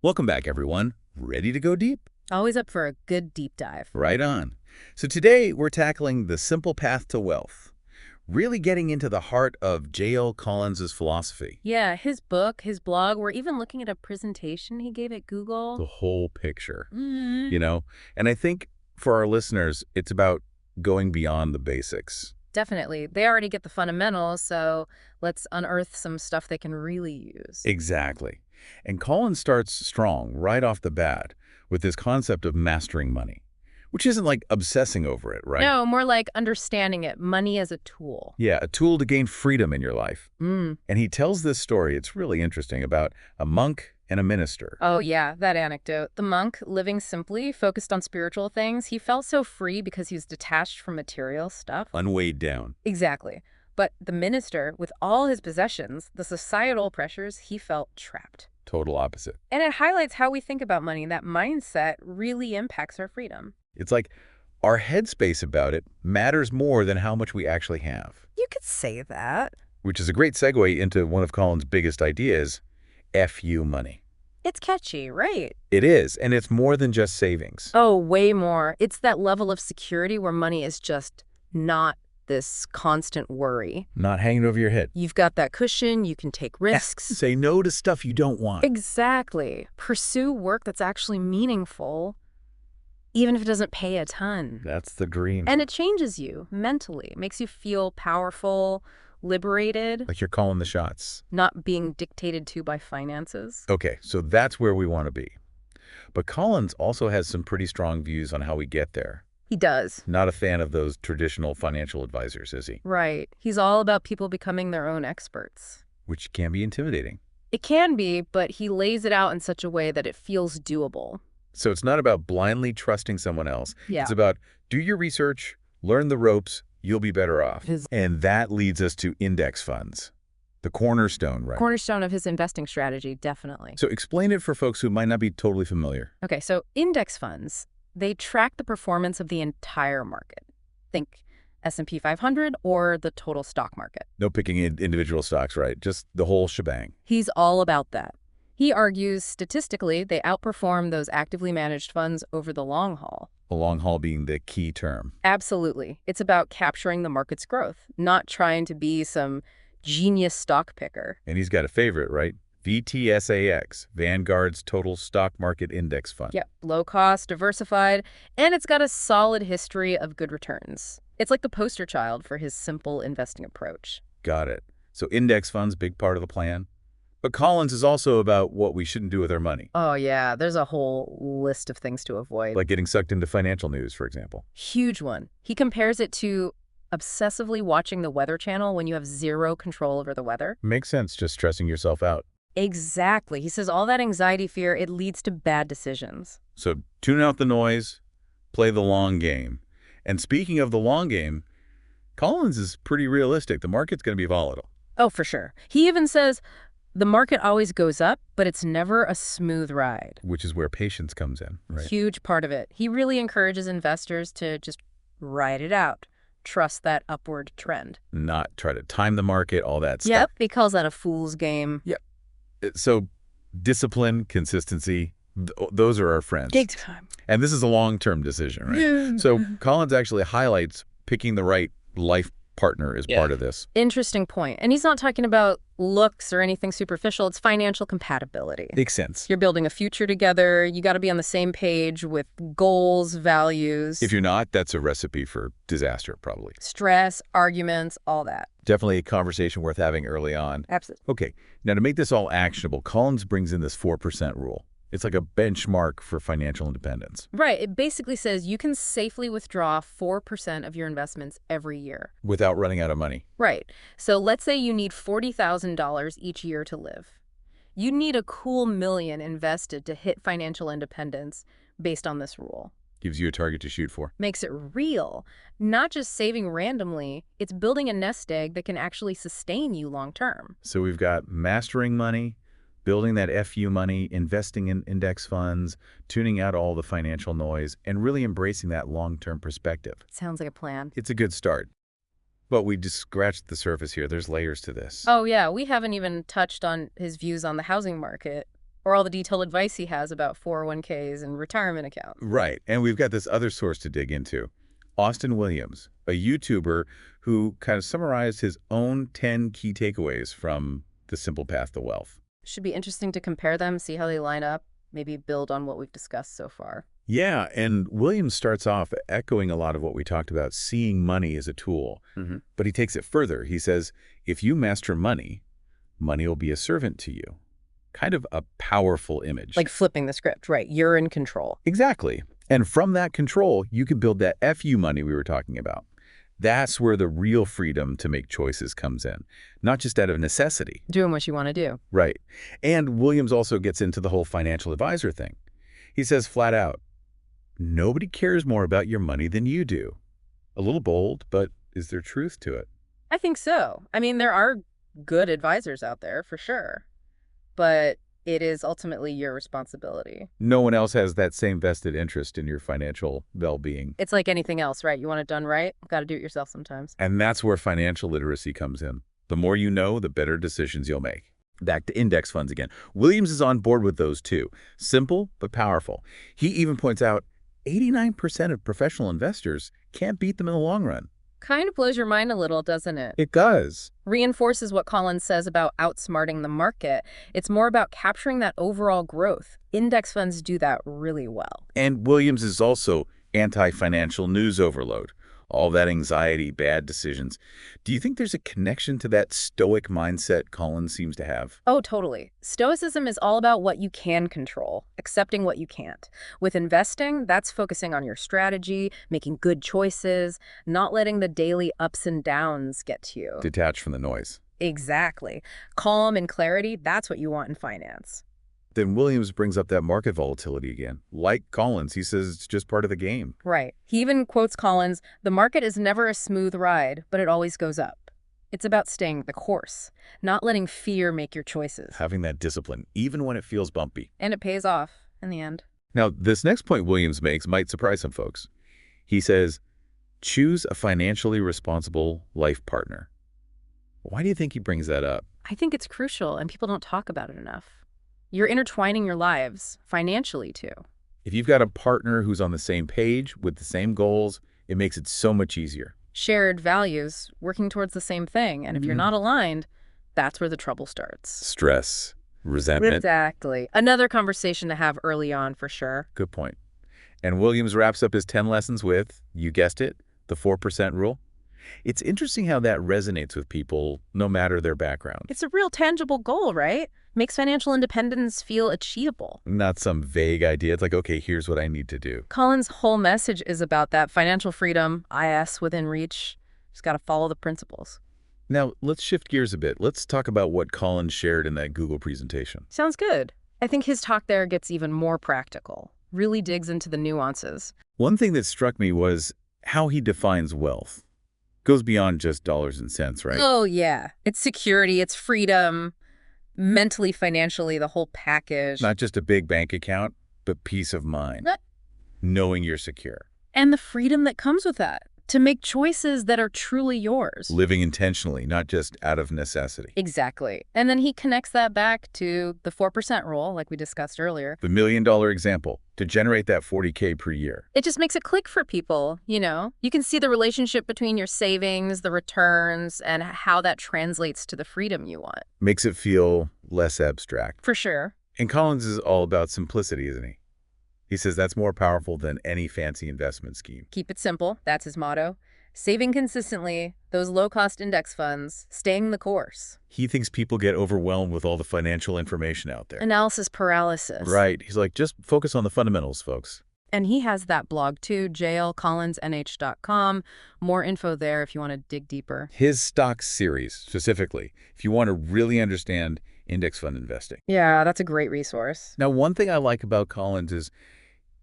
Welcome back, everyone. Ready to go deep? Always up for a good deep dive. Right on. So today we're tackling the simple path to wealth, really getting into the heart of J.L. Collins's philosophy. Yeah, his book, his blog, we're even looking at a presentation he gave at Google. The whole picture, Mm, you know? And I think for our listeners, it's about going beyond the basics. Definitely. They already get the fundamentals, so let's unearth some stuff they can really use. Exactly. And Collins starts strong right off the bat with this concept of mastering money, which isn't like obsessing over it, right? No, more like understanding it, money as a tool. Yeah, a tool to gain freedom in your life. Mm. And he tells this story, it's really interesting, about a monk and a minister. Oh, yeah, that anecdote. The monk, living simply, focused on spiritual things, he felt so free because he was detached from material stuff. Unweighed down. Exactly. But the minister, with all his possessions, the societal pressures, he felt trapped. Total opposite. And it highlights how we think about money. That mindset really impacts our freedom. It's like our headspace about it matters more than how much we actually have. You could say that. Which is a great segue into one of Collins' biggest ideas, FU money. It's catchy, right? It is, and it's more than just savings. Oh, way more. It's that level of security where money is just not this constant worry. Not hanging over your head. You've got that cushion, you can take risks. Say no to stuff you don't want. Exactly. Pursue work that's actually meaningful, even if it doesn't pay a ton. That's the dream. And it changes you mentally, makes you feel powerful, liberated, Like you're calling the shots. not being dictated to by finances. Okay, so that's where we want to be. But Collins also has some pretty strong views on how we get there. He does. Not a fan of those traditional financial advisors, is he? Right. He's all about people becoming their own experts. Which can be intimidating. It can be, but he lays it out in such a way that it feels doable. So it's not about blindly trusting someone else. Yeah. It's about do your research, learn the ropes, you'll be better off. And that leads us to index funds. The cornerstone, right? Cornerstone of his investing strategy, definitely. So explain it for folks who might not be totally familiar. Okay, so index funds, they track the performance of the entire market. Think S&P 500 or the total stock market. No picking individual stocks, right? Just the whole shebang. He's all about that. He argues statistically they outperform those actively managed funds over the long haul. The long haul being the key term. Absolutely. It's about capturing the market's growth, not trying to be some genius stock picker. And he's got a favorite, right? VTSAX, Vanguard's Total Stock Market Index Fund. Yep, low cost, diversified, and it's got a solid history of good returns. It's like the poster child for his simple investing approach. Got it. So index funds, big part of the plan. But Collins is also about what we shouldn't do with our money. Oh yeah, there's a whole list of things to avoid. Like getting sucked into financial news, for example. Huge one. He compares it to obsessively watching the Weather Channel when you have zero control over the weather. Makes sense, just stressing yourself out. Exactly. He says all that anxiety, fear, it leads to bad decisions. So tune out the noise, play the long game. And speaking of the long game, Collins is pretty realistic. The market's going to be volatile. Oh, for sure. He even says the market always goes up, but it's never a smooth ride. Which is where patience comes in, right? Huge part of it. He really encourages investors to just ride it out. Trust that upward trend. Not try to time the market, all that stuff. Yep, he calls that a fool's game. Yep. So discipline, consistency, those are our friends. Big time. And this is a long-term decision, right? Yeah. So Collins actually highlights picking the right life partner as part of this. Interesting point. And he's not talking about looks or anything superficial. It's financial compatibility. Makes sense. You're building a future together. You got to be on the same page with goals, values. If you're not, that's a recipe for disaster, probably. Stress, arguments, all that. Definitely a conversation worth having early on. Absolutely. Okay, now to make this all actionable, Collins brings in this 4% rule. It's like a benchmark for financial independence. Right. It basically says you can safely withdraw 4% of your investments every year. Without running out of money. Right. So let's say you need $40,000 each year to live. You need a cool $1 million invested to hit financial independence based on this rule. Gives you a target to shoot for. Makes it real. Not just saving randomly, it's building a nest egg that can actually sustain you long term. So we've got mastering money, building that FU money, investing in index funds, tuning out all the financial noise, and really embracing that long-term perspective. Sounds like a plan. It's a good start. But we just scratched the surface here. There's layers to this. Oh, yeah. We haven't even touched on his views on the housing market Or all the detailed advice he has about 401ks and retirement accounts. Right. And we've got this other source to dig into. Austin Williams, a YouTuber who kind of summarized his own 10 key takeaways from The Simple Path to Wealth. Should be interesting to compare them, see how they line up, maybe build on what we've discussed so far. Yeah, and Williams starts off echoing a lot of what we talked about, seeing money as a tool. But he takes it further. He says, if you master money, money will be a servant to you. Kind of a powerful image. Like flipping the script, right? You're in control. Exactly. And from that control, you can build that FU money we were talking about. That's where the real freedom to make choices comes in, not just out of necessity. Doing what you want to do. Right. And Williams also gets into the whole financial advisor thing. He says flat out, nobody cares more about your money than you do. A little bold, but is there truth to it? I think so. I mean, there are good advisors out there, for sure. But it is ultimately your responsibility. No one else has that same vested interest in your financial well-being. It's like anything else, right? You want it done right, got to do it yourself sometimes. And that's where financial literacy comes in. The more you know, the better decisions you'll make. Back to index funds again. Williams is on board with those too. Simple, but powerful. He even points out 89% of professional investors can't beat them in the long run. Kind of blows your mind a little, doesn't it? It does. Reinforces what Collin says about outsmarting the market. It's more about capturing that overall growth. Index funds do that really well. And Williams is also anti-financial news overload. All that anxiety, bad decisions. Do you think there's a connection to that stoic mindset Collin seems to have? Oh, totally. Stoicism is all about what you can control, accepting what you can't. With investing, that's focusing on your strategy, making good choices, not letting the daily ups and downs get to you. Detached from the noise. Exactly. Calm and clarity, that's what you want in finance. Then Williams brings up that market volatility again. Like Collins, he says it's just part of the game. Right. He even quotes Collins, "The market is never a smooth ride, but it always goes up." It's about staying the course, not letting fear make your choices. Having that discipline, even when it feels bumpy. And it pays off in the end. Now, this next point Williams makes might surprise some folks. He says, choose a financially responsible life partner. Why do you think he brings that up? I think it's crucial, and people don't talk about it enough. You're intertwining your lives, financially too. If you've got a partner who's on the same page with the same goals, it makes it so much easier. Shared values, working towards the same thing. And if you're not aligned, that's where the trouble starts. Stress, resentment. Exactly. Another conversation to have early on, for sure. Good point. And Williams wraps up his 10 lessons with, you guessed it, the 4% rule. It's interesting how that resonates with people, no matter their background. It's a real tangible goal, right? Makes financial independence feel achievable. Not some vague idea. It's like, okay, here's what I need to do. Collin's whole message is about that financial freedom, IS within reach. Just got to follow the principles. Now, let's shift gears a bit. Let's talk about what Collin shared in that Google presentation. Sounds good. I think his talk there gets even more practical, really digs into the nuances. One thing that struck me was how he defines wealth. Goes beyond just dollars and cents, right? Oh, yeah. It's security, it's freedom, mentally, financially, the whole package. Not just a big bank account, but peace of mind. Knowing you're secure. And the freedom that comes with that, to make choices that are truly yours. Living intentionally, not just out of necessity. Exactly. And then he connects that back to the 4% rule, like we discussed earlier. The $1 million example, to generate that $40K per year. It just makes it click for people, you know? You can see the relationship between your savings, the returns, and how that translates to the freedom you want. Makes it feel less abstract. For sure. And Collins is all about simplicity, isn't he? He says that's more powerful than any fancy investment scheme. Keep it simple. That's his motto. Saving consistently, those low-cost index funds, staying the course. He thinks people get overwhelmed with all the financial information out there. Analysis paralysis. Right. He's like, just focus on the fundamentals, folks. And he has that blog too, jlcollinsnh.com. More info there if you want to dig deeper. His stocks series, specifically, if you want to really understand index fund investing. Yeah, that's a great resource. Now, one thing I like about Collins is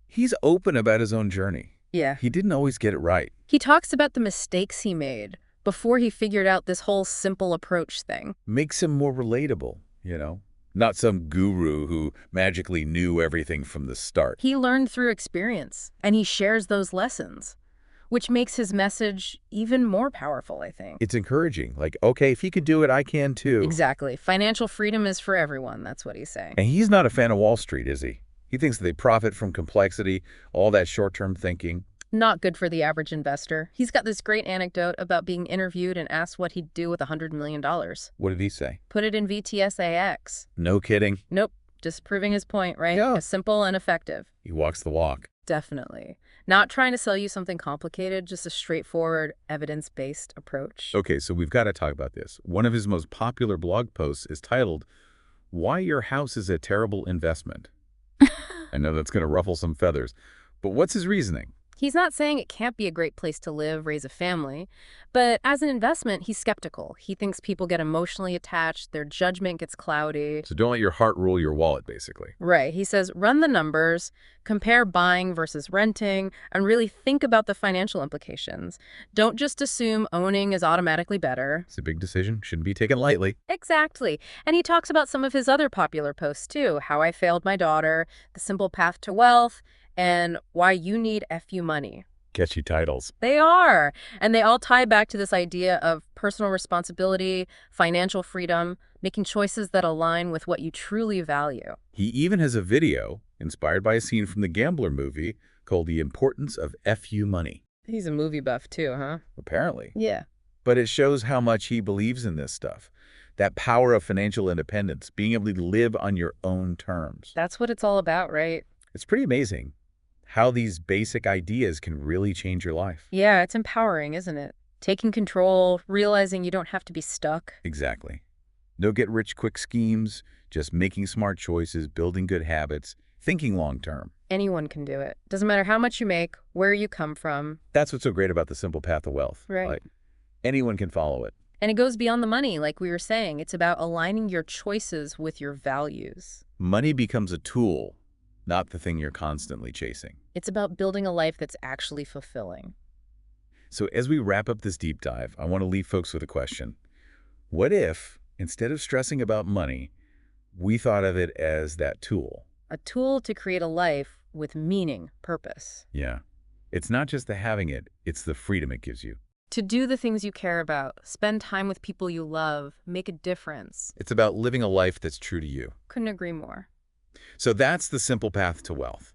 he's open about his own journey. Yeah. He didn't always get it right. He talks about the mistakes he made before he figured out this whole simple approach thing. Makes him more relatable, you know? Not some guru who magically knew everything from the start. He learned through experience, and he shares those lessons. which makes his message even more powerful, I think. It's encouraging. Like, okay, if he could do it, I can too. Exactly. Financial freedom is for everyone. That's what he's saying. And he's not a fan of Wall Street, is he? He thinks they profit from complexity, all that short-term thinking. Not good for the average investor. He's got this great anecdote about being interviewed and asked what he'd do with $100 million. What did he say? Put it in VTSAX. No kidding. Nope. Just proving his point, right? Yeah. Simple and effective. He walks the walk. Definitely. Not trying to sell you something complicated, just a straightforward, evidence-based approach. Okay, so we've got to talk about this. One of his most popular blog posts is titled, "Why Your House is a Terrible Investment." I know that's going to ruffle some feathers, but what's his reasoning? He's not saying it can't be a great place to live, raise a family, but as an investment, he's skeptical. He thinks people get emotionally attached, their judgment gets cloudy. So don't let your heart rule your wallet, basically. Right. He says, run the numbers, compare buying versus renting, and really think about the financial implications. Don't just assume owning is automatically better. It's a big decision, shouldn't be taken lightly. Exactly. And he talks about some of his other popular posts, too. How I Failed My Daughter, The Simple Path to Wealth, and Why You Need FU Money. Catchy titles. They are. And they all tie back to this idea of personal responsibility, financial freedom, making choices that align with what you truly value. He even has a video inspired by a scene from the Gambler movie called The Importance of FU Money. He's a movie buff too, huh? Apparently. Yeah. But it shows how much he believes in this stuff. That power of financial independence, being able to live on your own terms. That's what it's all about, right? It's pretty amazing how these basic ideas can really change your life. Yeah, it's empowering, isn't it? Taking control, realizing you don't have to be stuck. Exactly. No get-rich-quick schemes, just making smart choices, building good habits, thinking long-term. Anyone can do it. Doesn't matter how much you make, where you come from. That's what's so great about the simple path to wealth. Right. Like, anyone can follow it. And it goes beyond the money, like we were saying. It's about aligning your choices with your values. Money becomes a tool, not the thing you're constantly chasing. It's about building a life that's actually fulfilling. So as we wrap up this deep dive, I want to leave folks with a question. What if, instead of stressing about money, we thought of it as that tool? A tool to create a life with meaning, purpose. Yeah. It's not just the having it, it's the freedom it gives you. To do the things you care about, spend time with people you love, make a difference. It's about living a life that's true to you. Couldn't agree more. So that's the simple path to wealth.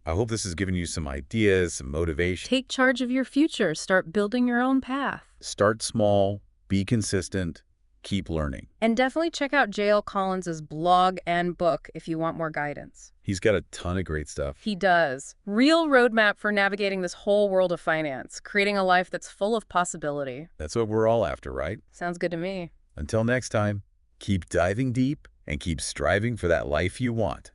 I hope this has given you some ideas, some motivation. Take charge of your future. Start building your own path. Start small, be consistent, keep learning. And definitely check out J.L. Collins's blog and book if you want more guidance. He's got a ton of great stuff. He does. Real roadmap for navigating this whole world of finance, creating a life that's full of possibility. That's what we're all after, right? Sounds good to me. Until next time, keep diving deep and keep striving for that life you want.